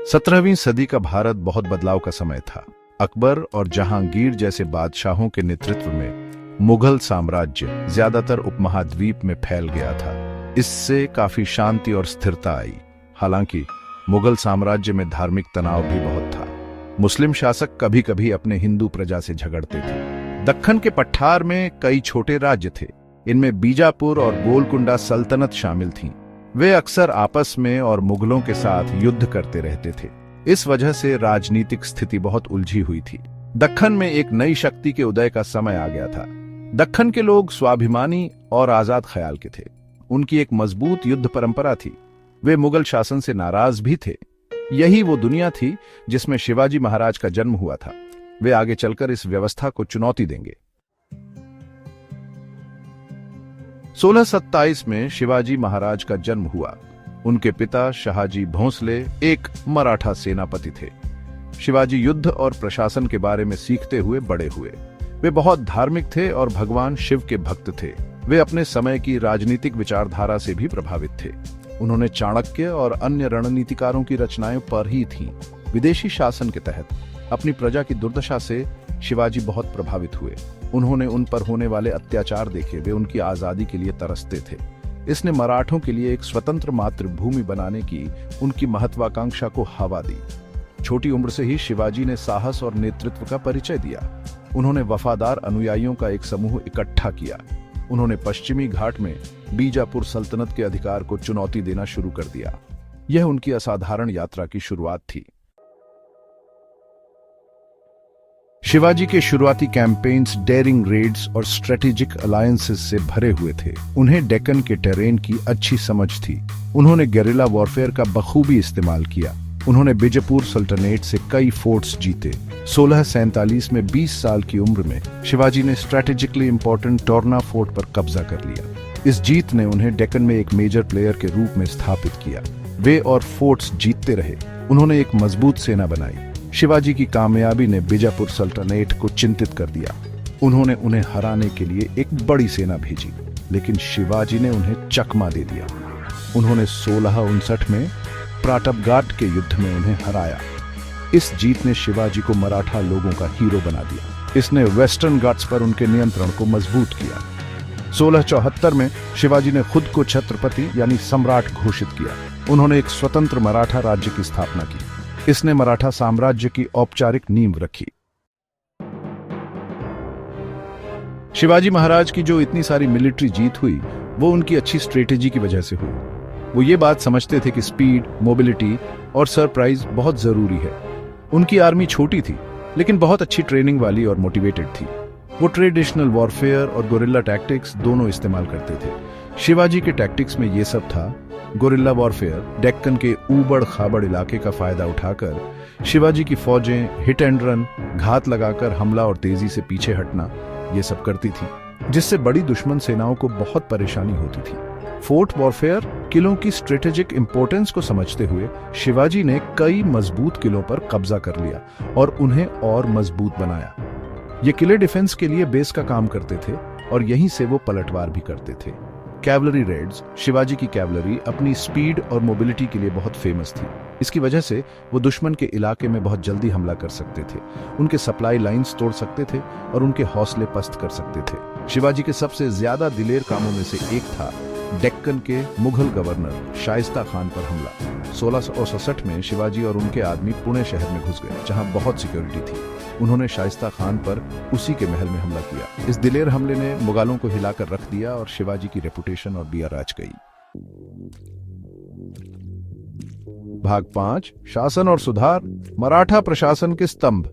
17वीं सदी का भारत बहुत बदलाव का समय था। अकबर और जहांगीर जैसे बादशाहों के नेतृत्व में मुगल साम्राज्य ज्यादातर उपमहाद्वीप में फैल गया था। इससे काफी शांति और स्थिरता आई। हालांकि मुगल साम्राज्य में धार्मिक तनाव भी बहुत था। मुस्लिम शासक कभी कभी अपने हिंदू प्रजा से झगड़ते थे। दक्कन के पठार में कई छोटे राज्य थे। इनमें बीजापुर और गोलकुंडा सल्तनत शामिल थीं। वे अक्सर आपस में और मुगलों के साथ युद्ध करते रहते थे। इस वजह से राजनीतिक स्थिति बहुत उलझी हुई थी। दक्कन में एक नई शक्ति के उदय का समय आ गया था। दक्कन के लोग स्वाभिमानी और आजाद ख्याल के थे। उनकी एक मजबूत युद्ध परंपरा थी। वे मुगल शासन से नाराज भी थे। यही वो दुनिया थी जिसमें शिवाजी महाराज का जन्म हुआ था। वे आगे चलकर इस व्यवस्था को चुनौती देंगे। 1627 में शिवाजी महाराज का जन्म हुआ। उनके पिता शहाजी भोंसले एक मराठा सेनापति थे। शिवाजी युद्ध और प्रशासन के बारे में सीखते हुए बड़े हुए। वे बहुत धार्मिक थे और भगवान शिव के भक्त थे। वे अपने समय की राजनीतिक विचारधारा से भी प्रभावित थे। उन्होंने चाणक्य और अन्य रणनीतिकारों की रचनाएं पढ़ी थीं। विदेशी शासन के तहत अपनी प्रजा की दुर्दशा से शिवाजी बहुत प्रभावित हुए। उन्होंने उन पर होने वाले अत्याचार देखे। वे उनकी आजादी के लिए तरसते थे। इसने मराठों के लिए एक स्वतंत्र मातृभूमि बनाने की उनकी महत्वाकांक्षा को हवा दी। छोटी उम्र से ही शिवाजी ने साहस और नेतृत्व का परिचय दिया। उन्होंने वफादार अनुयायियों का एक समूह इकट्ठा किया। उन्होंने पश्चिमी घाट में बीजापुर सल्तनत के अधिकार को चुनौती देना शुरू कर दिया। यह उनकी असाधारण यात्रा की शुरुआत थी। शिवाजी के शुरुआती कैंपेन्स डेयरिंग रेड्स और स्ट्रेटेजिक अलायंसेस से भरे हुए थे। उन्हें डेक्कन के टेरेन की अच्छी समझ थी। उन्होंने गेरिला वॉरफेयर का बखूबी इस्तेमाल किया। उन्होंने बीजापुर सल्तनत से कई फोर्ट्स जीते। 1647 में 20 साल की उम्र में शिवाजी ने स्ट्रेटेजिकली इंपॉर्टेंट टोरना फोर्ट पर कब्जा कर लिया। इस जीत ने उन्हें डेक्कन में एक मेजर प्लेयर के रूप में स्थापित किया। वे और फोर्ट्स जीतते रहे। उन्होंने एक मजबूत सेना बनाई। शिवाजी की कामयाबी ने बीजापुर सल्तनत को चिंतित कर दिया। उन्होंने उन्हें हराने के लिए एक बड़ी सेना भेजी, लेकिन शिवाजी ने उन्हें चकमा दे दिया। उन्होंने 1659 में प्रतापगढ़ के युद्ध में उन्हें हराया। इस जीत ने शिवाजी को मराठा लोगों का हीरो बना दिया। इसने वेस्टर्न घाट्स पर उनके नियंत्रण को मजबूत किया। 1674 में शिवाजी ने खुद को छत्रपति यानी सम्राट घोषित किया। उन्होंने एक स्वतंत्र मराठा राज्य की स्थापना की। इसने मराठा साम्राज्य की औपचारिक नींव रखी। शिवाजी महाराज की जो इतनी सारी मिलिट्री जीत हुई, वो उनकी अच्छी स्ट्रेटेजी की वजह से हुई। वो ये बात समझते थे कि स्पीड, मोबिलिटी और सरप्राइज बहुत जरूरी है। उनकी आर्मी छोटी थी, लेकिन बहुत अच्छी ट्रेनिंग वाली और मोटिवेटेड थी। वो ट्रेडिशनल वॉरफेयर और गोरिल्ला टैक्टिक्स दोनों इस्तेमाल करते थे। शिवाजी के टैक्टिक्स में ये सब था। गोरिल्ला वॉरफेयर डेक्कन के ऊबड़ खाबड़ इलाके का फायदा उठाकर शिवाजी की फौजें हिट एंड रन, घात लगाकर हमला और तेजी से पीछे हटना, ये सब करती थी, जिससे बड़ी दुश्मन सेनाओं को बहुत परेशानी होती थी। फोर्ट वॉरफेयर किलों की स्ट्रेटेजिक इंपॉर्टेंस को समझते हुए शिवाजी ने कई मजबूत किलों पर कब्जा कर लिया और उन्हें और मजबूत बनाया। ये किले डिफेंस के लिए बेस का काम करते थे और यहीं से वो पलटवार भी करते थे। कैवलरी रेड्स, शिवाजी की कैवलरी अपनी स्पीड और मोबिलिटी के लिए बहुत फेमस थी। इसकी वजह से वो दुश्मन के इलाके में बहुत जल्दी हमला कर सकते थे, उनके सप्लाई लाइंस तोड़ सकते थे और उनके हौसले पस्त कर सकते थे। शिवाजी के सबसे ज्यादा दिलेर कामों में से एक था डेक्कन के मुगल गवर्नर शाइस्ता खान पर हमला। 1667 में शिवाजी और उनके आदमी पुणे शहर में घुस गए, जहां बहुत सिक्योरिटी थी। उन्होंने शाइस्ता खान पर उसी के महल में हमला किया। इस दिलेर हमले ने मुगलों को हिलाकर रख दिया और शिवाजी की रेपुटेशन और बिया राज गई। भाग 5, शासन और सुधार, मराठा प्रशासन के स्तंभ।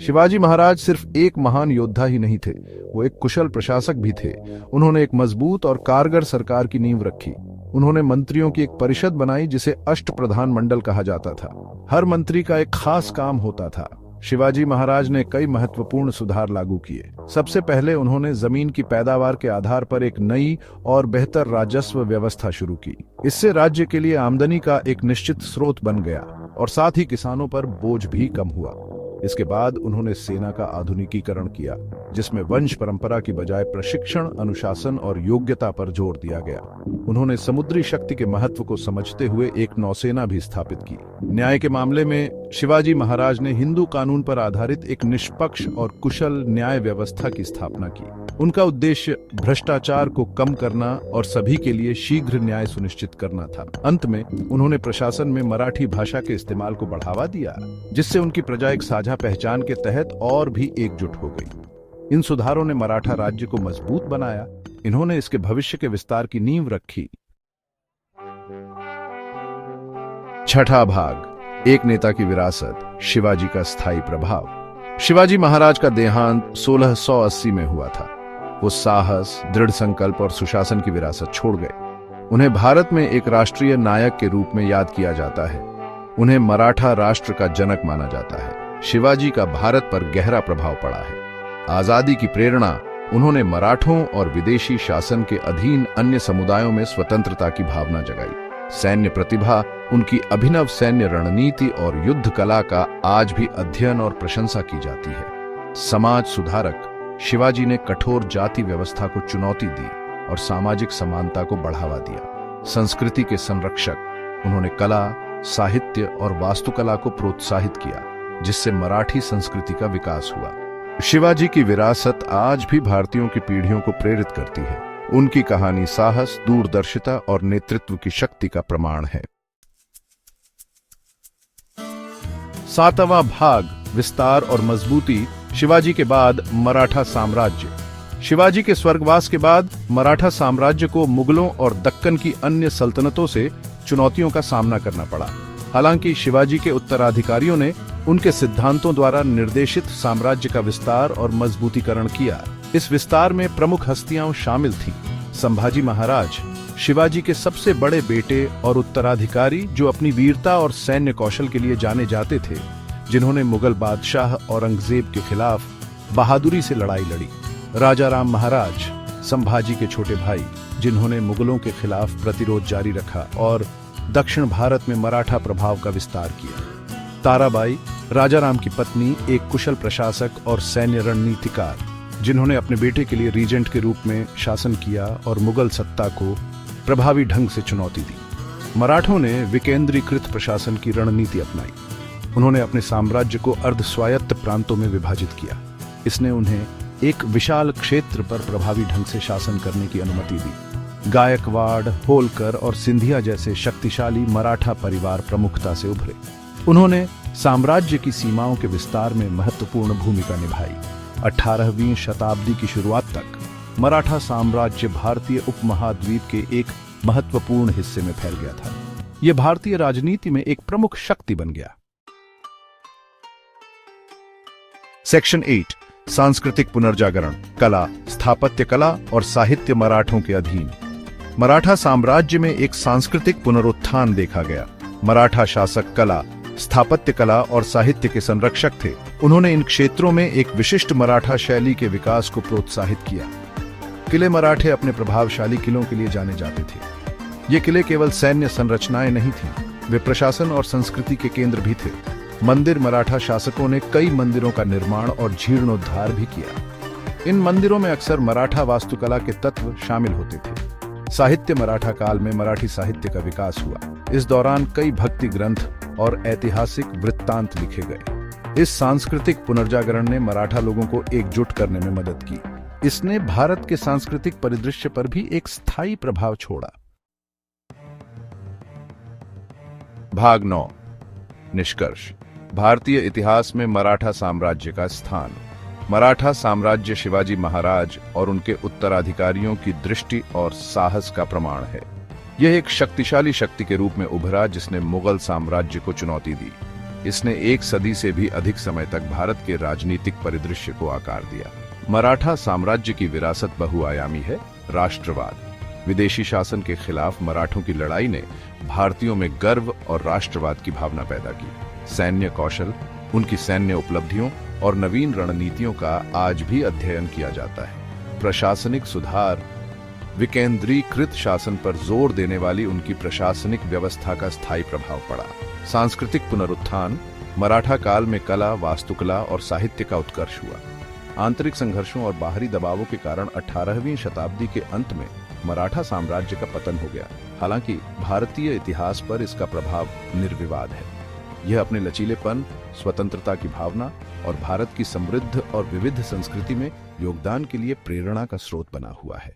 शिवाजी महाराज सिर्फ एक महान योद्धा ही नहीं थे, वो एक कुशल प्रशासक भी थे। उन्होंने एक मजबूत और कारगर सरकार की नींव रखी। उन्होंने मंत्रियों की एक परिषद बनाई जिसे अष्टप्रधान मंडल कहा जाता था। हर मंत्री का एक खास काम होता था। शिवाजी महाराज ने कई महत्वपूर्ण सुधार लागू किए। सबसे पहले उन्होंने जमीन की पैदावार के आधार पर एक नई और बेहतर राजस्व व्यवस्था शुरू की। इससे राज्य के लिए आमदनी का एक निश्चित स्रोत बन गया और साथ ही किसानों पर बोझ भी कम हुआ। इसके बाद उन्होंने सेना का आधुनिकीकरण किया, जिसमें वंश परंपरा की बजाय प्रशिक्षण, अनुशासन और योग्यता पर जोर दिया गया। उन्होंने समुद्री शक्ति के महत्व को समझते हुए एक नौसेना भी स्थापित की। न्याय के मामले में शिवाजी महाराज ने हिंदू कानून पर आधारित एक निष्पक्ष और कुशल न्याय व्यवस्था की स्थापना की। उनका उद्देश्य भ्रष्टाचार को कम करना और सभी के लिए शीघ्र न्याय सुनिश्चित करना था। अंत में उन्होंने प्रशासन में मराठी भाषा के इस्तेमाल को बढ़ावा दिया, जिससे उनकी प्रजा एक साझा पहचान के तहत और भी एकजुट हो गई। इन सुधारों ने मराठा राज्य को मजबूत बनाया। इन्होंने इसके भविष्य के विस्तार की नींव रखी। छठा भाग, एक नेता की विरासत, शिवाजी का स्थायी प्रभाव। शिवाजी महाराज का देहांत 1680 में हुआ था। वो साहस, दृढ़ संकल्प और सुशासन की विरासत छोड़ गए। उन्हें भारत में एक राष्ट्रीय नायक के रूप में याद किया जाता है। उन्हें मराठा राष्ट्र का जनक माना जाता है। शिवाजी का भारत पर गहरा प्रभाव पड़ा है। आजादी की प्रेरणा उन्होंने मराठों और विदेशी शासन के अधीन अन्य समुदायों में स्वतंत्रता की भावना जगाई। सैन्य प्रतिभा, उनकी अभिनव सैन्य रणनीति और युद्ध कला का आज भी अध्ययन और प्रशंसा की जाती है। समाज सुधारक, शिवाजी ने कठोर जाति व्यवस्था को चुनौती दी और सामाजिक समानता को बढ़ावा दिया। संस्कृति के संरक्षक, उन्होंने कला, साहित्य और वास्तुकला को प्रोत्साहित किया, जिससे मराठी संस्कृति का विकास हुआ। शिवाजी की विरासत आज भी भारतीयों की पीढ़ियों को प्रेरित करती है। उनकी कहानी साहस, दूरदर्शिता और नेतृत्व की शक्ति का प्रमाण है। सातवां भाग, विस्तार और मजबूती, शिवाजी के बाद मराठा साम्राज्य। शिवाजी के स्वर्गवास के बाद मराठा साम्राज्य को मुगलों और दक्कन की अन्य सल्तनतों से चुनौतियों का सामना करना पड़ा। हालांकि शिवाजी के उत्तराधिकारियों ने उनके सिद्धांतों द्वारा निर्देशित साम्राज्य का विस्तार और मजबूतीकरण किया। इस विस्तार में प्रमुख हस्तियां शामिल थीं। संभाजी महाराज, शिवाजी के सबसे बड़े बेटे और उत्तराधिकारी, जो अपनी वीरता और सैन्य कौशल के लिए जाने जाते थे, जिन्होंने मुगल बादशाह औरंगजेब के खिलाफ बहादुरी से लड़ाई लड़ी। राजा राम महाराज, संभाजी के छोटे भाई, जिन्होंने मुगलों के खिलाफ प्रतिरोध जारी रखा और दक्षिण भारत में मराठा प्रभाव का विस्तार किया। ताराबाई, राजा राम की पत्नी, एक कुशल प्रशासक और सैन्य रणनीतिकार, जिन्होंने अपने बेटे के लिए रीजेंट के रूप में शासन किया और मुगल सत्ता को प्रभावी ढंग से चुनौती दी। मराठों ने विकेंद्रीकृत प्रशासन की रणनीति अपनाई। उन्होंने अपने साम्राज्य को अर्धस्वायत्त प्रांतों में विभाजित किया। इसने उन्हें एक विशाल क्षेत्र पर प्रभावी ढंग से शासन करने की अनुमति दी। गायकवाड़, होलकर और सिंधिया जैसे शक्तिशाली मराठा परिवार प्रमुखता से उभरे। उन्होंने साम्राज्य की सीमाओं के विस्तार में महत्वपूर्ण भूमिका निभाई। 18वीं शताब्दी की शुरुआत तक मराठा साम्राज्य भारतीय उपमहाद्वीप के एक महत्वपूर्ण हिस्से में फैल गया था। यह भारतीय राजनीति में एक प्रमुख शक्ति बन गया। सेक्शन 8, सांस्कृतिक पुनर्जागरण, कला, स्थापत्य कला और साहित्य मराठों के अधीन। मराठा साम्राज्य में एक सांस्कृतिक पुनरुत्थान देखा गया। मराठा शासक कला, स्थापत्य कला और साहित्य के संरक्षक थे। उन्होंने इन क्षेत्रों में एक विशिष्ट मराठा शैली के विकास को प्रोत्साहित किया। किले मराठे अपने प्रभावशाली किलों के लिए जाने जाते थे। ये किले केवल सैन्य संरचनाएं नहीं थीं, वे प्रशासन और संस्कृति के केंद्र भी थे। मंदिर, मराठा शासकों ने कई मंदिरों का निर्माण और जीर्णोद्धार भी किया। इन मंदिरों में अक्सर मराठा वास्तुकला के तत्व शामिल होते थे। साहित्य, मराठा काल में मराठी साहित्य का विकास हुआ। इस दौरान कई भक्ति ग्रंथ और ऐतिहासिक वृत्तांत लिखे गए। इस सांस्कृतिक पुनर्जागरण ने मराठा लोगों को एकजुट करने में मदद की। इसने भारत के सांस्कृतिक परिदृश्य पर भी एक स्थायी प्रभाव छोड़ा। भाग 9, निष्कर्ष। भारतीय इतिहास में मराठा साम्राज्य का स्थान। मराठा साम्राज्य शिवाजी महाराज और उनके उत्तराधिकारियों की दृष्टि और साहस का प्रमाण है। यह एक शक्तिशाली शक्ति के रूप में उभरा जिसने मुगल साम्राज्य को चुनौती दी। इसने एक सदी से भी अधिक समय तक भारत के राजनीतिक परिदृश्य को आकार दिया। मराठा साम्राज्य की विरासत बहुआयामी है। राष्ट्रवाद, विदेशी शासन के खिलाफ मराठों की लड़ाई ने भारतीयों में गर्व और राष्ट्रवाद की भावना पैदा की। सैन्य कौशल, उनकी सैन्य उपलब्धियों और नवीन रणनीतियों का आज भी अध्ययन किया जाता है। प्रशासनिक सुधार, विकेंद्रीकृत शासन पर जोर देने वाली उनकी प्रशासनिक व्यवस्था का स्थायी प्रभाव पड़ा। सांस्कृतिक पुनरुत्थान, मराठा काल में कला, वास्तुकला और साहित्य का उत्कर्ष हुआ। आंतरिक संघर्षों और बाहरी दबावों के कारण 18वीं शताब्दी के अंत में मराठा साम्राज्य का पतन हो गया। हालांकि भारतीय इतिहास पर इसका प्रभाव निर्विवाद है। यह अपने लचीलेपन, स्वतंत्रता की भावना और भारत की समृद्ध और विविध संस्कृति में योगदान के लिए प्रेरणा का स्रोत बना हुआ है।